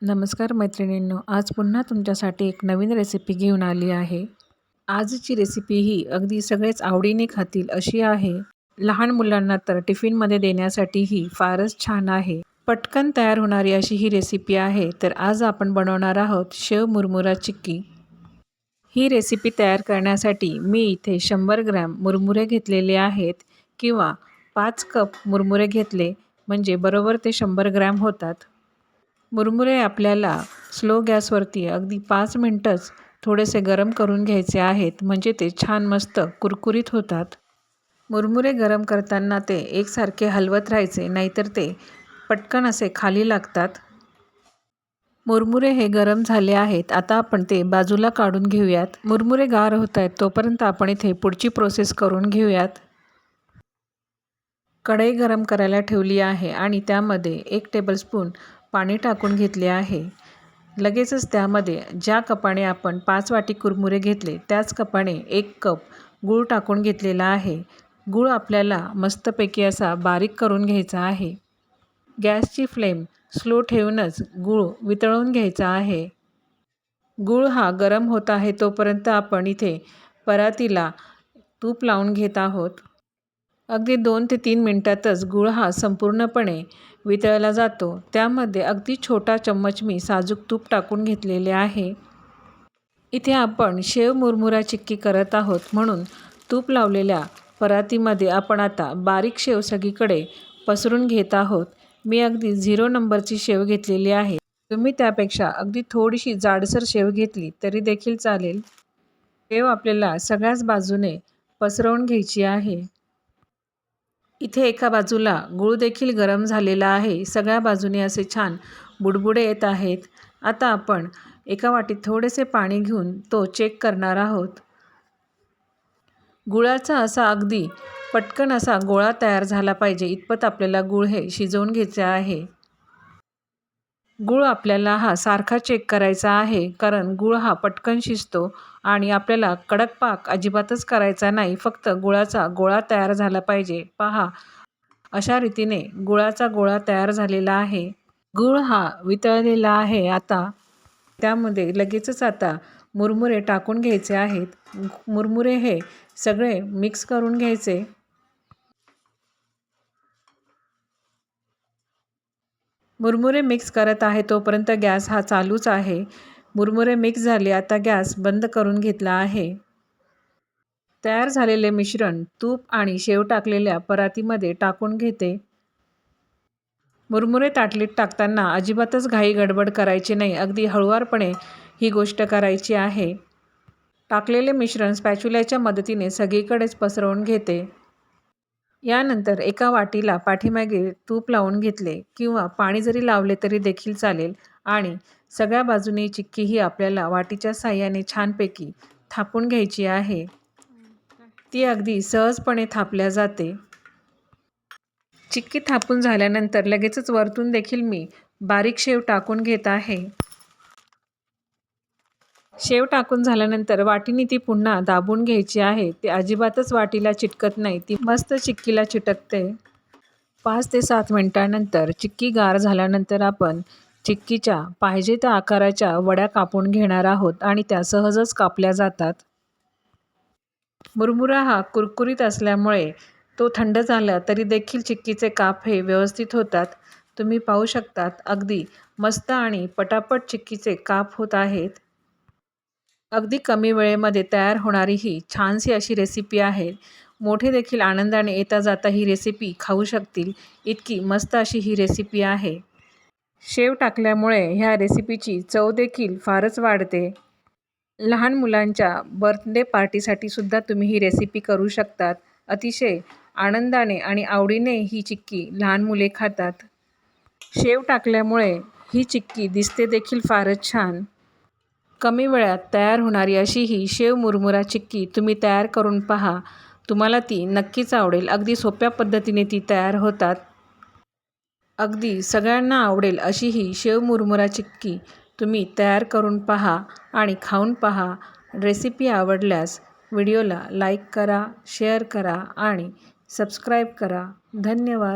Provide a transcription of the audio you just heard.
नमस्कार मैत्रिणींनो, आज पुन्हा तुमच्यासाठी एक नवीन रेसिपी घेऊन आली आहे। आजची रेसिपी ही अगदी सगळेच आवडीने खातील अशी आहे। लहान मुलांना तर टिफिनमध्ये देण्यासाठी ही फारच छान आहे। पटकन तयार होणारी अशी ही रेसिपी आहे। तर आज आपण बनवणार आहोत शेव मुरमुरा चिक्की। ही रेसिपी तयार करण्यासाठी मी इथे 100 ग्रॅम मुरमुरे घेतलेले आहेत किंवा 5 कप मुरमुरे घेतले म्हणजे बरोबर ते 100 ग्रॅम होतात। मुरमुरे आपल्याला स्लो गॅसवरती अगदी 5 मिनटंच थोडेसे गरम करून घ्यायचे आहेत, म्हणजे ते छान मस्त कुरकुरीत होतात। मुरमुरे गरम करताना ते एकसारखे हलवत राहायचे, नाहीतर ते पटकन असे खाली लागतात। मुरमुरे हे गरम झाले आहेत, आता आपण ते बाजूला काढून घेऊयात। मुरमुरे गार होत आहेत तोपर्यंत आपण इथे पुढची प्रोसेस करून घेऊयात। कढई गरम करायला ठेवली आहे आणि त्यामध्ये 1 टेबलस्पून पाणी टाकून घेतले आहे। लगेचच त्यामध्ये ज्या कपाने आपण 5 वाटी कुरमुरे घेतले त्याच कपाने 1 कप गूळ टाकून घेतलेला आहे। गूळ आपल्याला मस्तपैकी असा बारीक करून घ्यायचा आहे। गॅसची फ्लेम स्लो ठेवूनच गूळ वितळवून घ्यायचा आहे। गूळ हा गरम होत आहे तोपर्यंत आपण इथे परातीला तूप लावून घेत आहोत। अगदी 2 ते 3 मिनिटातच गूळ हा संपूर्णपणे वितळला जातो। त्यामध्ये अगदी छोटा चम्मच मी साजूक तूप टाकून घेतलेले आहे। इथे आपण शेव मुरमुरा चिक्की करत आहोत, म्हणून तूप लावलेल्या परातीमध्ये आपण आता बारीक शेव सगळीकडे पसरून घेत आहोत। मी अगदी 0 नंबरची शेव घेतलेली आहे। तुम्ही त्यापेक्षा अगदी थोडीशी जाडसर शेव घेतली तरी देखील चालेल। शेव आपल्याला सगळ्याच बाजूने पसरवून घ्यायची आहे। इथे एका बाजूला गूळ देखील गरम झालेला आहे। सगळ्या बाजूने असे छान बुडबुडे येत आहेत। आता आपण एका वाटीत थोडेसे पाणी घेऊन तो चेक करणार आहोत। गुळाचा असा अगदी पटकन असा गोळा तयार झाला पाहिजे इतपत आपल्याला गूळ हे शिजवून घ्यायचे आहे। गूळ आपल्याला हा सारखा चेक करायचा आहे, कारण गूळ हा पटकन शिजतो आणि आपल्याला कडक पाक अजिबातच करायचा नाही, फक्त गुळाचा गोळा तयार झाला पाहिजे। पहा, अशा रीतीने गुळाचा गोळा तयार झालेला आहे। गूळ हा वितळलेला आहे। आता त्यामध्ये लगेचच आता मुरमुरे टाकून घ्यायचे आहेत। मुरमुरे हे सगळे मिक्स करून घ्यायचे। मुरमुरे मिक्स करत आहे तोपर्यंत गॅस हा चालूच आहे। मुरमुरे मिक्स झाले, आता गॅस बंद करून घेतला आहे। तयार झालेले मिश्रण तूप आणि शेव टाकलेल्या परातीमध्ये टाकून घेते। मुरमुरे ताटलीत टाकताना अजिबातच घाई गडबड करायची नाही, अगदी हळुवारपणे ही गोष्ट करायची आहे। टाकलेले मिश्रण स्पॅच्युल्याच्या मदतीने सगळीकडेच पसरवून घेते। यानंतर एका वाटीला पाठीमागे तूप लावून घेतले किंवा पाणी जरी लावले तरी देखील चालेल आणि सगळ्या बाजूनी चिक्की ही आपल्याला वाटीच्या साहाय्याने छानपैकी थापून घ्यायची आहे। ती अगदी सहजपणे थापल्या जाते। चिक्की थापून झाल्यानंतर लगेचच वरतून देखील मी बारीक शेव टाकून घेत आहे। शेव टाकून झाल्यानंतर वाटीने ती पुन्हा दाबून घ्यायची आहे। ती अजिबातच वाटीला चिटकत नाही, ती मस्त चिक्कीला चिटकते। 5 ते 7 मिनिटांनंतर चिक्की गार झाल्यानंतर आपण चिक्कीच्या पाहिजे त्या आकाराच्या वड्या कापून घेणार आहोत आणि त्या सहजच कापल्या जातात। मुरमुरा हा कुरकुरीत असल्यामुळे तो थंड झाला तरी देखील चिक्कीचे काप हे व्यवस्थित होतात। तुम्ही पाहू शकतात, अगदी मस्त आणि पटापट चिक्कीचे काप होत आहेत। अगदी कमी वेळेमध्ये तयार होणारी ही छानशी अशी रेसिपी आहे। मोठे देखील आनंदाने येता जाता ही रेसिपी खाऊ शकतील, इतकी मस्त अशी ही रेसिपी आहे। शेव टाकल्यामुळे ह्या रेसिपीची चव देखील फारच वाढते। लहान मुलांच्या बर्थडे पार्टीसाठी सुद्धा तुम्ही ही रेसिपी करू शकतात। अतिशय आनंदाने आणि आवडीने ही चिक्की लहान मुले खातात। शेव टाकल्यामुळे ही चिक्की दिसते देखील फारच छान। कमी वेळात तयार होणारी अशी ही शेव मुरमुरा चिक्की तुम्ही तयार करून पहा, तुम्हाला ती नक्कीच आवडेल। अगदी सोप्या पद्धतीने ती तयार होतात। अगदी सगळ्यांना आवडेल अशी ही शेव मुरमुरा चिक्की तुम्ही तयार करून पहा आणि खाऊन पहा। रेसिपी आवडल्यास व्हिडिओला लाईक करा, शेअर करा आणि सबस्क्राईब करा। धन्यवाद।